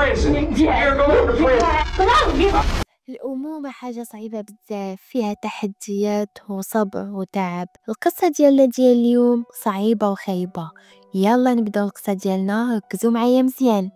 prison. You're going to prison. الأمومة حاجة صعيبة بزاف، فيها تحديات وصبر وتعب. القصة ديالنا ديال اليوم صعيبة وخايبة. يلا نبداو القصة ديالنا، ركزوا معايا مزيان.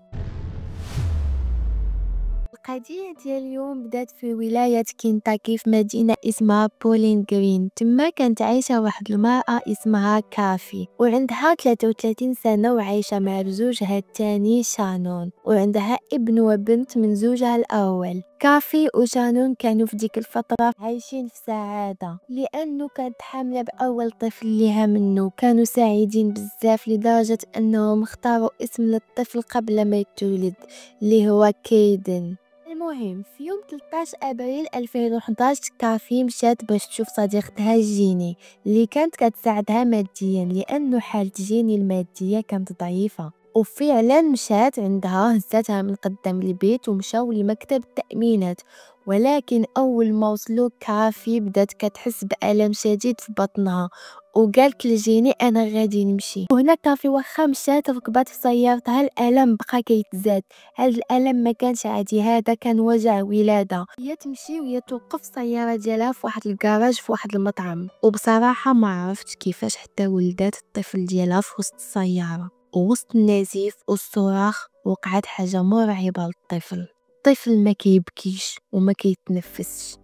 القضية ديال اليوم بدات في ولاية كنتاكي في مدينة اسمها بولين جرين. تما كانت عايشة واحد المرأة اسمها كافي، وعندها 33 سنة وعايشة مع زوجها الثاني شانون، وعندها ابن وبنت من زوجها الأول. كافي وشانون كانوا في ديك الفترة عايشين في سعادة، لأنه كانت حاملة بأول طفل ليها منه. كانوا سعيدين بزاف لدرجة أنهم اختاروا اسم للطفل قبل ما يتولد اللي هو كيدن. المهم في يوم 13 ابريل 2011 كافي مشات باش تشوف صديقتها جيني اللي كانت كتساعدها ماديا، لانه حالة جيني الماديه كانت ضعيفه. وفعلا مشات عندها، هزاتها من قدام البيت ومشاو لمكتب التأمينات. ولكن اول ما وصلوا كافي بدات كتحس بألم شديد في بطنها، وقالت لجيني انا غادي نمشي. وهنا كافي واخا مشات ركبات في سيارتها الالم بقى كيتزاد. هاد الالم ما كانش عادي، هذا كان وجع ولاده. هي تمشي وهي توقف السياره ديالها في واحد الكراج في واحد المطعم، وبصراحه ما عرفتش كيفاش حتى ولدات الطفل ديالها في وسط السياره. ووسط النزيف والصراخ وقعت حاجه مرعبه للطفل. الطفل ما كيبكيش وما كيتنفسش.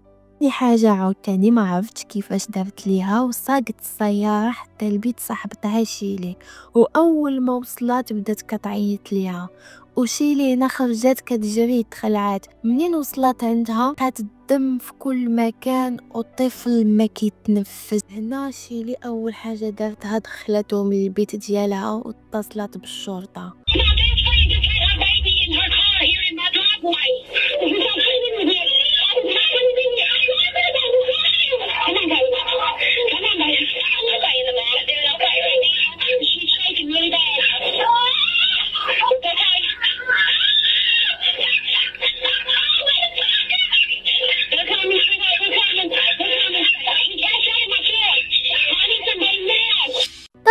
دي حاجة عاوتاني ما عرفتش كيفاش دارت ليها، وساقت السيارة حتى البيت صاحبتها شيلي. واول ما وصلت بدات كتعيط ليها، وشيلي هنا خرجت كتجري تخلعات. منين وصلت عندها لقات الدم في كل مكان والطفل ما كيتنفس. هنا شيلي اول حاجة دارتها دخلته من البيت ديالها واتصلت بالشرطة.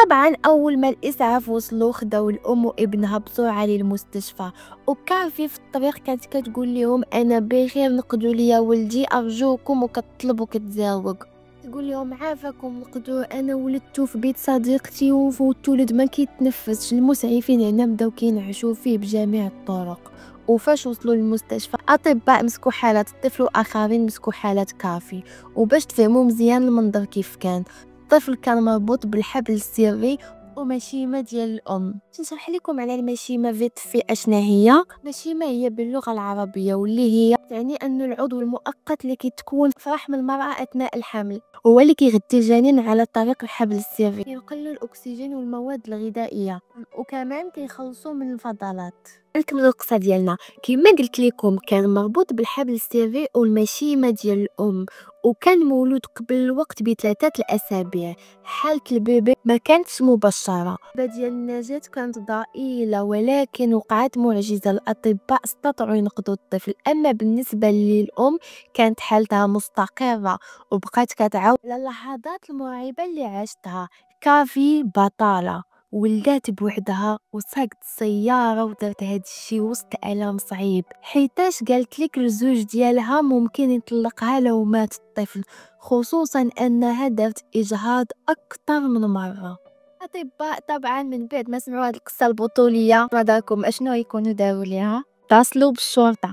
طبعا اول ما الاسعاف وصلوا خداو الام وابنها بسرعه للمستشفى. وكافي في الطريق كانت كتقول لهم انا بخير، نقدوا ليا ولدي ارجوكم، وكتطلب وكتزاوق. تقول لهم عافاكم نقدوا، انا ولدت في بيت صديقتي وتولد ما كيتنفسش. المسعفين هنا بداو كينعشوا فيه بجميع الطرق. وفاش وصلوا للمستشفى اطباء مسكوا حالات الطفل واخرين مسكوا حالات كافي. وباش تفهموا مزيان المنظر كيف كان، الطفل كان مربوط بالحبل السري ومشيمة ديال الأم. نشرح لكم على المشيمة فيت في أشنا هي. مشيمة هي باللغة العربية، واللي هي تعني أن العضو المؤقت اللي كيتكون في رحم المرأة أثناء الحمل، هو اللي كيغذي الجنين على طريق الحبل السري، كينقل الأكسجين والمواد الغذائية، وكمان كيخلصوا من الفضلات. نكملوا القصة ديالنا. كما قلت لكم كان مربوط بالحبل السري والمشيمة ديال الأم، وكان مولود قبل الوقت ب3 الأسابيع. حالة البيبي ما كانتش مبشرة، ديال النجاة كانت ضئيلة، ولكن وقعت معجزة. الأطباء استطاعوا ينقذوا الطفل. أما بالنسبة للأم كانت حالتها مستقرة وبقات كتعاود على اللحظات المرعبة اللي عاشتها. كافي بطالة ولدات بوحدها وساقت السيارة ودارت هاد الشي وسط ألم صعيب، حيتاش قالت لك الزوج ديالها ممكن يطلقها لو مات الطفل، خصوصا أنها دارت إجهاض أكثر من مرة. أطباء طبعا من بعد ما سمعوا هاد القصة البطولية ما داركم أشنو يكونوا داروا ليها؟ اتصلوا بالشرطة.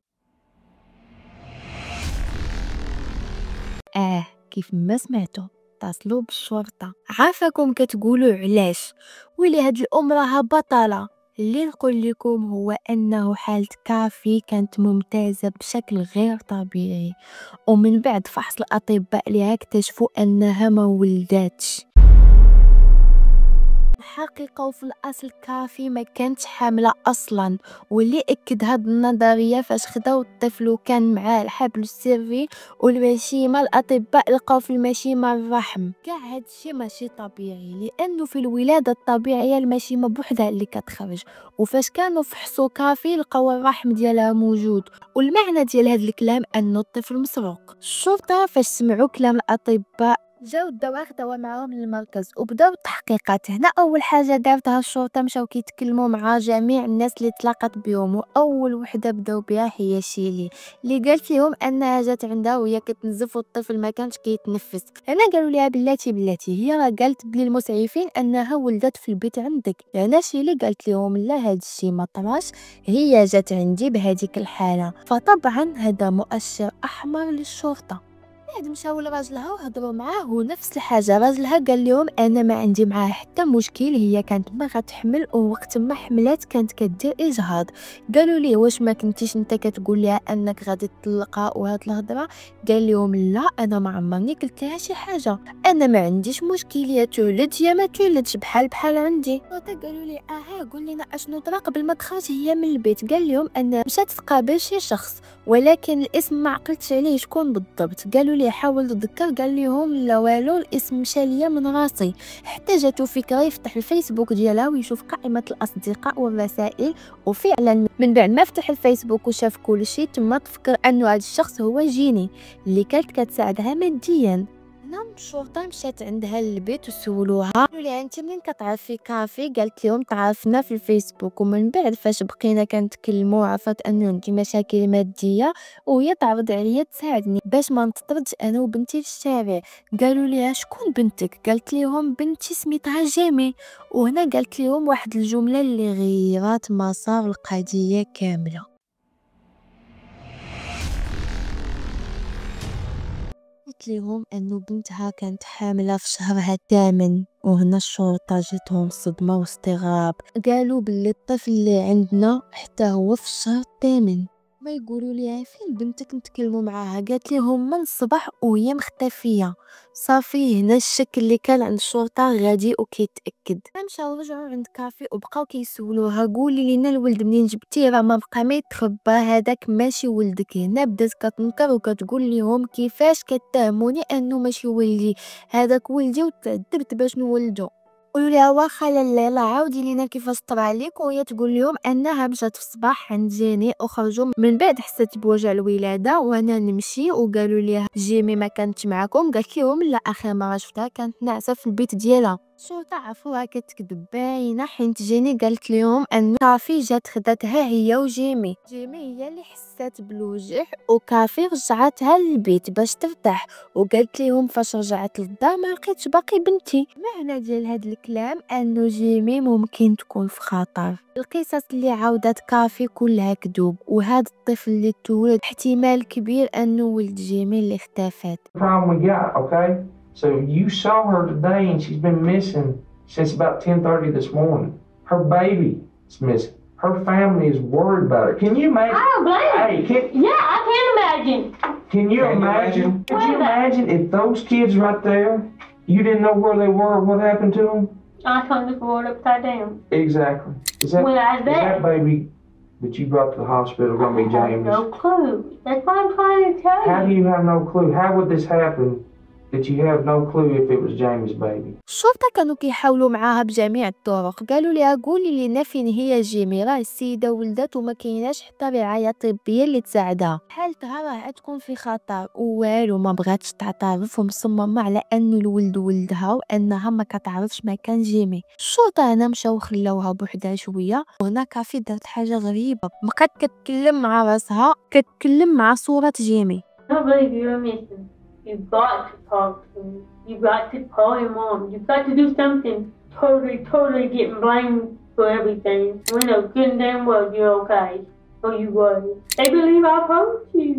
كيف ما سمعتوا اتصلوا بالشرطة. عافاكم كتقولوا علاش؟ ولي هاد الام راها بطلة. اللي نقول لكم هو انه حالة كافي كانت ممتازة بشكل غير طبيعي، ومن بعد فحص الاطباء ليها اكتشفوا انها ما ولداتش. الحقيقة وفي الأصل كافي ما كانتش حاملة أصلا، واللي أكد هاد النظرية فاش خداو الطفل وكان معاه الحبل السري والمشيمة. الأطباء لقاو في المشيمة الرحم. كاع هادشي ماشي طبيعي، لأنه في الولادة الطبيعية المشيمة بوحدها اللي كتخرج. وفاش كانوا فحصوا كافي لقاو الرحم ديالها موجود. والمعنى ديال هاد الكلام أنه الطفل مسروق. الشرطة فاش سمعوا كلام الأطباء جاو داو واخداوها معاهم للمركز وبداو التحقيقات. هنا اول حاجه دارتها الشرطه مشاو كيتكلموا مع جميع الناس اللي تلاقات بهم، واول وحده بداو بها هي شيلي اللي قالت لهم انها جات عندها وهي كتنزف والطفل ما كانش كيتنفس. هنا قالوا لها بلاتي هي راه قالت بلي المسعفين انها ولدت في البيت عندك. هنا شيلي قالت لهم لا هذا الشيء ما طراش، هي جات عندي بهذيك الحاله. فطبعا هذا مؤشر احمر للشرطه. بعد مشاو لراجلها وهضروا معاه ونفس الحاجه راجلها قال لهم انا ما عندي معاه حتى مشكل، هي كانت باغا تحمل ووقت ما حملات كانت كدير اجهاض. قالوا ليه واش ما كنتيش انت كتقول لها انك غادي تطلقها وهاد الهضره؟ قال لهم لا انا ما عمرني قلت لها شي حاجه، انا ما عنديش مشكل يا تولد يا ما تولدش بحال عندي. قالوا لي قول لنا اشنو طرا قبل ما تخرج هي من البيت. قال لهم ان مشات تقابل شي شخص ولكن الاسم ما عقلتش عليه شكون بالضبط. قالوا لي حاول تذكر، قال لهم لا والو الاسم مشى ليا من راسي. حتى جاتو فكره يفتح الفيسبوك ديالها ويشوف قائمه الاصدقاء والرسائل، وفعلا من بعد ما فتح الفيسبوك وشاف كل شيء تما تفكر انه هذا الشخص هو جيني اللي كانت كتساعدها ماديا. نعم الشرطه مشات عندها للبيت وسولوها قالوا لها انت منين كتعرفي كافي؟ قالت لهم تعرفنا في الفيسبوك، ومن بعد فاش بقينا كنتكلموا عرفت انه عندي مشاكل ماديه وهي تعرض عليا تساعدني باش ما نطردش انا وبنتي في الشارع. قالوا لها شكون بنتك؟ قالت لهم بنتي سميتها جيمي. وهنا قالت لهم واحد الجمله اللي غيرات مسار القضيه كامله. قلت لهم انه بنتها كانت حاملة في شهرها الثامن. وهنا الشرطة جاتهم صدمة واستغراب، قالوا باللي الطفل اللي عندنا حتى هو في الشهر الثامن. ما يقولوا ليها فين بنتك نتكلموا معاها؟ قالت لهم من الصباح وهي مختفيه. صافي هنا الشك اللي كان عند الشرطه غادي وكيتاكد. مشاو رجعوا عند كافي وبقاو كيسولوها قولي لينا الولد منين جبتيه؟ راه ما بقى ما يتخبى هذاك ماشي ولدك. هنا بدات كتنكر وكتقول لهم كيفاش كتهموني انه ماشي ولدي، هذاك ولدي وتعذبت باش نولدو. قولوا لها واخا لاله يلا عاودي لينا كيفاش طرا عليك. وهي تقول لهم انها مشات في الصباح عند جيني وخرجوا من بعد حست بوجع الولاده وانا نمشي. وقالوا ليها جيمي ما كانتش معكم؟ قالت لهم لا اخر مره شفتها كانت ناعسه في البيت ديالها. الشرطه عرفوها كتكذب باينه حيت جيني قالت لهم ان كافي جات خداتها هي وجيمي. جيمي هي اللي حست بالوجع وكافي رجعتها للبيت باش ترتاح. وقالت لهم فاش رجعت للدار ما لقيتش باقي بنتي. معنى ديال هذا الكلام انه جيمي ممكن تكون في خطر. القصص اللي عاودت كافي كلها كذوب، وهذا الطفل اللي تولد احتمال كبير انه ولد جيمي اللي اختفت. So you saw her today and she's been missing since about 10:30 this morning. Her baby is missing. Her family is worried about her. Can you imagine? I don't blame Hey, yeah, I can imagine. Can you imagine? Could you imagine if those kids right there, you didn't know where they were, what happened to them? I turned this world upside down. Exactly. Is that baby that you brought to the hospital gonna be James? No clue. That's what I'm trying to tell you. How do you have no clue? How would this happen that you have no clue if it was James' baby? الشرطه كانوا كيحاولوا معاها بجميع الطرق. قالوا لها قولي لنا فين هي جيمي، راه السيده ولدت وما كايناش حتى رعايه طبيه اللي تساعدها، حالتها راه تكون في خطر. والو ما بغاتش تعترف ومصممه على انه الولد ولدها وانها ما كتعرفش مكان جيمي. الشرطه هنا مشاو خلاوها بوحدها شويه. وهنا كافي دارت حاجه غريبه، بقات كتكلم مع راسها، كتكلم مع صوره جيمي. I don't believe you're missing. You've got to talk to him. You've got to call your mom. You've got to do something. Totally getting blamed for everything. We know good and damn well you're okay. Or you was. They believe I've hurt you.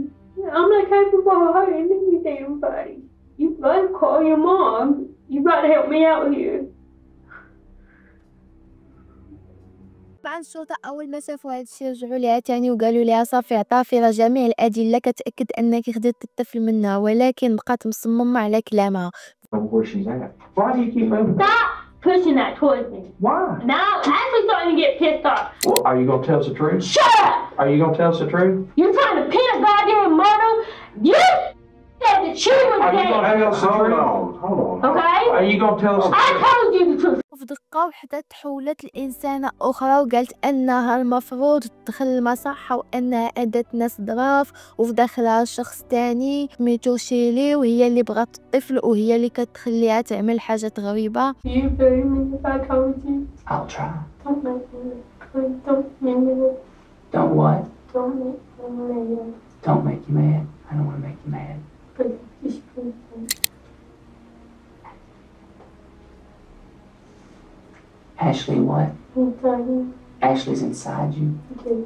I'm not capable of hurting any damn body. You've got to call your mom. You've got to help me out here. طبعا الشرطة أول ما شافوا هاد الشي رجعوا ليها تاني وقالوا ليها صافي عطافي جميع الأدلة كتأكد أنك خديت الطفل منها، ولكن بقات مصممة على كلامها. Where she's at. Why do you keep moving? Stop pushing that towards me. Why? Now I'm actually starting to get pissed off. Well, are you gonna tell us the truth? Shut up! Are you gonna tell us the truth? You're trying to pin a goddamn murder. You said that said she was Are you dead. gonna tell us the Hold truth? on, hold on. Okay? Are you gonna tell us the I truth? told you the truth. وفي دقة وحدة تحولت لإنسانة أخرى وقالت أنها المفروض تدخل المصحة وأنها أذت ناس ظراف وفي داخلها شخص تاني سميتو شيلي وهي اللي بغات الطفل وهي اللي كتخليها تعمل حاجات غريبة. Do you believe me if I told you? I'll try. Don't make me. Please don't make me. Don't what? Don't make me mad. Don't make you mad. I don't want to make you mad. Please, just please. Ashley, what? I'm sorry. Ashley's inside you. Okay.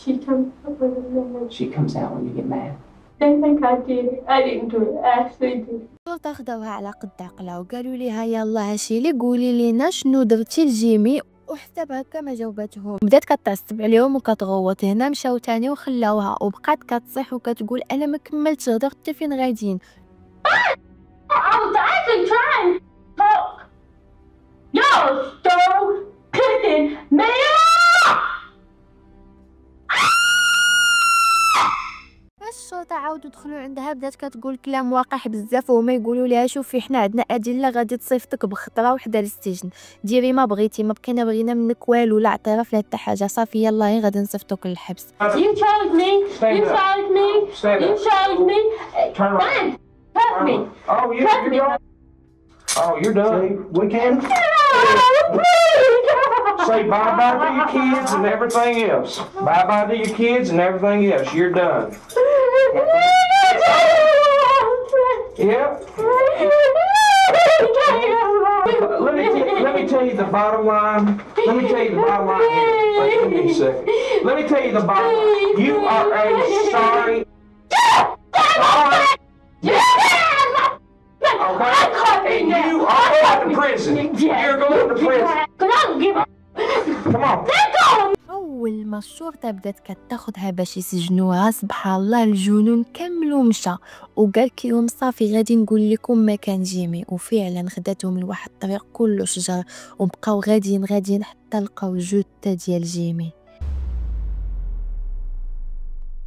She comes up with a minute. She comes out when you get mad. They think I did it. I didn't do it. Ashley did it. الشرطة خداوها على قد عقلها وقالوا ليها يلا شيلي قولي لينا شنو درتي لجيمي وحتى بهكا ما جاوبتهم. بدات كتعصب عليهم وكتغوت. هنا مشاو تاني وخلاوها وبقات كتصيح وكتقول انا ما كملتش هضرت فين غاديين. I was actually trying to talk. Y'all stole pissing me off. الشرطة عاودوا دخلوا عندها بدات كتقول كلام واقح بزاف وهما يقولوا لها شوفي حنا عندنا ادله غادي تصيفطك بخطره وحده للسجن ديري ما بغيتي ما بقينا بغينا منك والو لا اعتراف لا حتى حاجه صافي يلا هي غادي نصيفطوك للحبس. You chose me. Stand You up. chose me. Stand You up. chose me. Turn around. Fine. Trust me. Oh, Trust me. you're done. Oh, you're done. We can. Say bye-bye to your kids and everything else. Bye-bye to your kids and everything else. You're done. Yep. Let me tell you the bottom line. Let me tell you the bottom line here. Wait, give me a second. Let me tell you the bottom line. You are a sorry. Okay? And you are going to prison. You're going to prison. Come on. اول ما الشرطه بدات كتاخدها باش يسجنوها سبحان الله الجنون كملوا مشى وقالت لهم صافي غادي نقول لكم مكان جيمي وفعلا خداتهم لواحد الطريق كله شجر وبقاو غاديين حتى لقاو جثه ديال جيمي.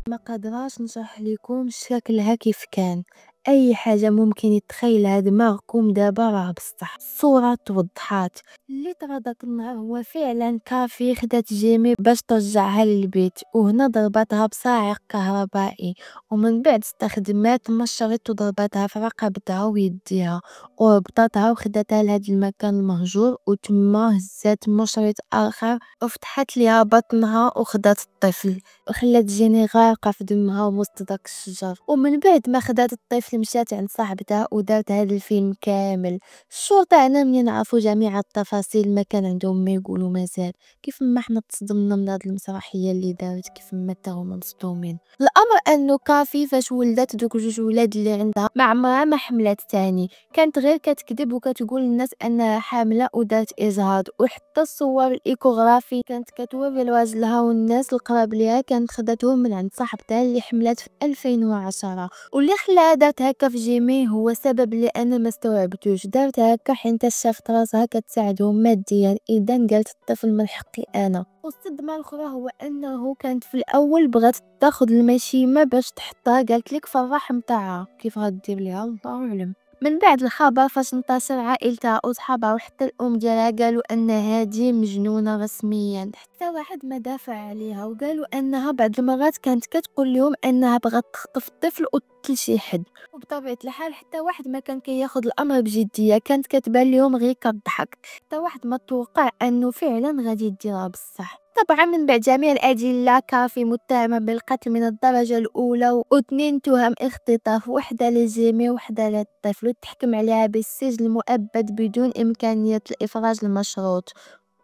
ما قادراش نشرح لكم شكلها كيف كان اي حاجه ممكن يتخيلها دماغكم دابا راه بصح الصوره توضحات. اللي طرا داك النهار هو فعلا كافي خدات جيمي باش ترجعها للبيت وهنا ضربتها بصاعق كهربائي ومن بعد استخدمات مشرط وضربتها في رقبتها ويديها وربطتها وخدتها لهاد المكان المهجور وتما هزات مشرط اخر وفتحت ليها بطنها وخدات الطفل وخلات جيني غارقه في دمها وسط داك الشجر. ومن بعد ما خدات الطفل مشات عند صاحبتها ودارت هذا الفيلم كامل. الشرطه هنا من يعرفوا جميع التفاصيل ما كان عندهم ما يقولوا مازال كيف ما حنا تصدمنا من هذه المسرحيه اللي دارت كيف ما تا هما مصدومين. الامر انه كافي فاش ولدت دوك جوج ولاد اللي عندها ما عمرها ما حملات تاني كانت غير كتكذب وكتقول للناس انها حامله ودارت اجهاض وحتى الصور الايكوغرافي كانت كتوري لراجلها والناس القراب ليها كانت خدتهم من عند صاحبتها اللي حملات في 2010 واللي خلاها دارت هكا في جيمي هو سبب اللي انا ما استوعبتوش. دارت هكا حيت شافت راسها كتساعدهم ماديا اذا قالت الطفل من حقي انا. والصدمه الاخرى هو انه كانت في الاول بغات تاخذ المشيمه باش تحطها قالت لك في الرحم تاعها كيف غدير ليها الله اعلم. من بعد الخبر فاش انتشر عائلتها وصحابها وحتى الام ديالها قالوا ان هذه مجنونه رسميا حتى واحد ما دافع عليها وقالوا انها بعض المرات كانت كتقول لهم انها بغات تخطف الطفل وتقتل شي حد وبطبيعه الحال حتى واحد ما كان كياخذ الامر بجديه كانت كتبان لهم غير كضحك حتى واحد ما توقع انه فعلا غادي ديرها بصح. طبعا من بعد جميع الأدلة كافي متهمة بالقتل من الدرجة الأولى و2 تهم اختطاف وحدة لجيمي وحدة للطفل وتحكم عليها بالسجن المؤبد بدون إمكانية الإفراج المشروط.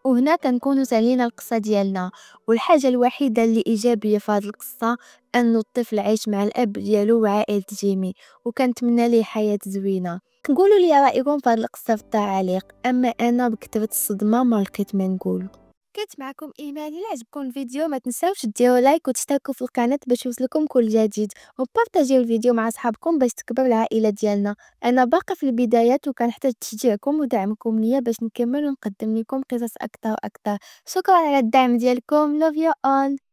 وهنا كنكونوا سالينا القصة ديالنا والحاجة الوحيدة اللي إيجابية في هذه القصة أنه الطفل عايش مع الأب ديالو وعائلة جيمي وكنتمنى ليه حياة زوينة. قولوا لي رأيكم في هذه القصة في التعليق. أما أنا بكثرة الصدمة ما لقيت ما نقول. كنت معكم ايمان. الا عجبكم الفيديو ما تنساوش ديروا لايك وتشتركوا في القناه باش يوصلكم كل جديد وبارطاجيو الفيديو مع اصحابكم باش تكبر العائله ديالنا. انا باقي في البدايات وكنحتاج تشجيعكم ودعمكم ليا باش نكمل ونقدم لكم قصص اكثر واكثر. شكرا على الدعم ديالكم. love you all.